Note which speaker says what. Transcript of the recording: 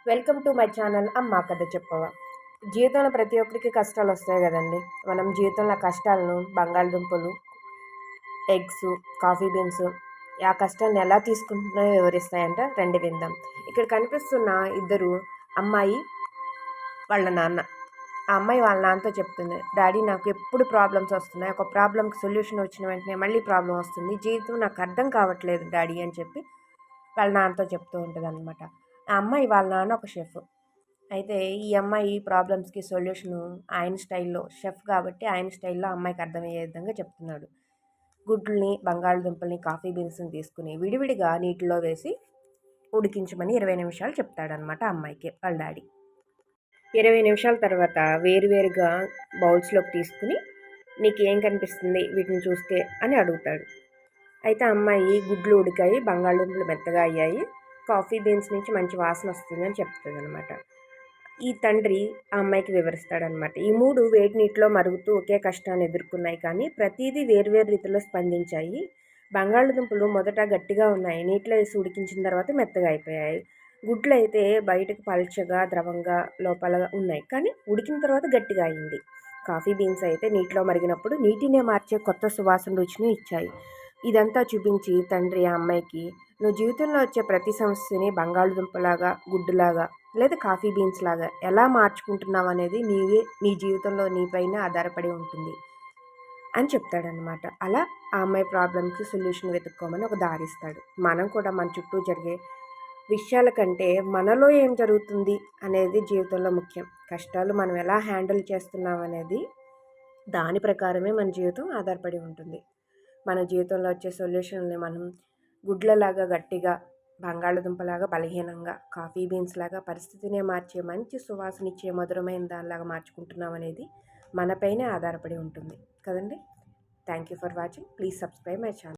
Speaker 1: Welcome to my channel అమ్మా కథ చెప్పవా. జీవితంలో ప్రతి ఒక్కరికి కష్టాలు వస్తాయి కదండి. మనం జీవితంలో కష్టాలను బంగాళదుంపలు, ఎగ్స్, కాఫీ బీన్స్ ఆ కష్టాన్ని ఎలా తీసుకుంటున్నాయో వివరిస్తాయంట. రండి విందాం. ఇక్కడ కనిపిస్తున్న ఇద్దరు అమ్మాయి వాళ్ళ నాన్న. ఆ అమ్మాయి వాళ్ళ నాన్నతో చెప్తుంది, డాడీ నాకు ఎప్పుడు ప్రాబ్లమ్స్ వస్తున్నాయి, ఒక ప్రాబ్లంకి సొల్యూషన్ వచ్చిన వెంటనే మళ్ళీ ప్రాబ్లం వస్తుంది, జీవితం నాకు అర్థం కావట్లేదు డాడీ అని చెప్పి వాళ్ళ నాన్నతో చెప్తూ ఉంటుంది అనమాట. ఆ అమ్మాయి వాళ్ళ నాన్న ఒక షెఫ్. అయితే ఈ అమ్మాయి ప్రాబ్లమ్స్కి సొల్యూషను ఆయన స్టైల్లో, షెఫ్ కాబట్టి ఆయన స్టైల్లో అమ్మాయికి అర్థమయ్యే విధంగా చెప్తున్నాడు. గుడ్లని, బంగాళదుంపల్ని, కాఫీ బీన్స్ని తీసుకుని విడివిడిగా నీటిలో వేసి ఉడికించమని 20 నిమిషాలు చెప్తాడనమాట అమ్మాయికి వాళ్ళ డాడీ. 20 నిమిషాల తర్వాత వేరువేరుగా బౌల్స్లోకి తీసుకుని నీకేం కనిపిస్తుంది వీటిని చూస్తే అని అడుగుతాడు. అయితే అమ్మాయి గుడ్లు ఉడికాయి, బంగాళదుంపలు మెత్తగా అయ్యాయి, కాఫీ బీన్స్ నుంచి మంచి వాసన వస్తుందని చెప్తుంది అనమాట. ఈ తండ్రి ఆ అమ్మాయికి వివరిస్తాడనమాట. ఈ మూడు వేడి నీటిలో మరుగుతూ ఒకే కష్టాన్ని ఎదుర్కొన్నాయి, కానీ ప్రతిదీ వేరువేరు రీతిలో స్పందించాయి. బంగాళదుంపలు మొదట గట్టిగా ఉన్నాయి, నీటిలో వేసి ఉడికించిన తర్వాత మెత్తగా అయిపోయాయి. గుడ్లు అయితే బయటకు పల్చగా ద్రవంగా లోపల ఉన్నాయి, కానీ ఉడికిన తర్వాత గట్టిగా అయింది. కాఫీ బీన్స్ అయితే నీటిలో మరిగినప్పుడు నీటినే మార్చే కొత్త సువాసన రుచిని ఇచ్చాయి. ఇదంతా చూపించి తండ్రి ఆ అమ్మాయికి, నువ్వు జీవితంలో వచ్చే ప్రతి సమస్యని బంగాళదుంపలాగా, గుడ్డులాగా లేదా కాఫీ బీన్స్ లాగా ఎలా మార్చుకుంటున్నావు అనేది నీవే, నీ జీవితంలో నీపైన ఆధారపడి ఉంటుంది అని చెప్తాడనమాట. అలా ఆ అమ్మాయి ప్రాబ్లమ్కి సొల్యూషన్ వెతుక్కోమని ఒక దారిస్తాడు. మనం కూడా మన చుట్టూ జరిగే విషయాల కంటే మనలో ఏం జరుగుతుంది అనేది జీవితంలో ముఖ్యం. కష్టాలు మనం ఎలా హ్యాండిల్ చేస్తున్నాం అనేది దాని ప్రకారమే మన జీవితం ఆధారపడి ఉంటుంది. మన జీవితంలో వచ్చే సొల్యూషన్ని మనం గుడ్లలాగా గట్టిగా, బంగాళదుంపలాగా బలహీనంగా, కాఫీ బీన్స్ లాగా పరిస్థితినే మార్చే మంచి సువాసనిచ్చే మధురమైన దానిలాగా మార్చుకుంటున్నాం అనేది మనపైనే ఆధారపడి ఉంటుంది కదండి. Thank you for watching. Please subscribe my channel.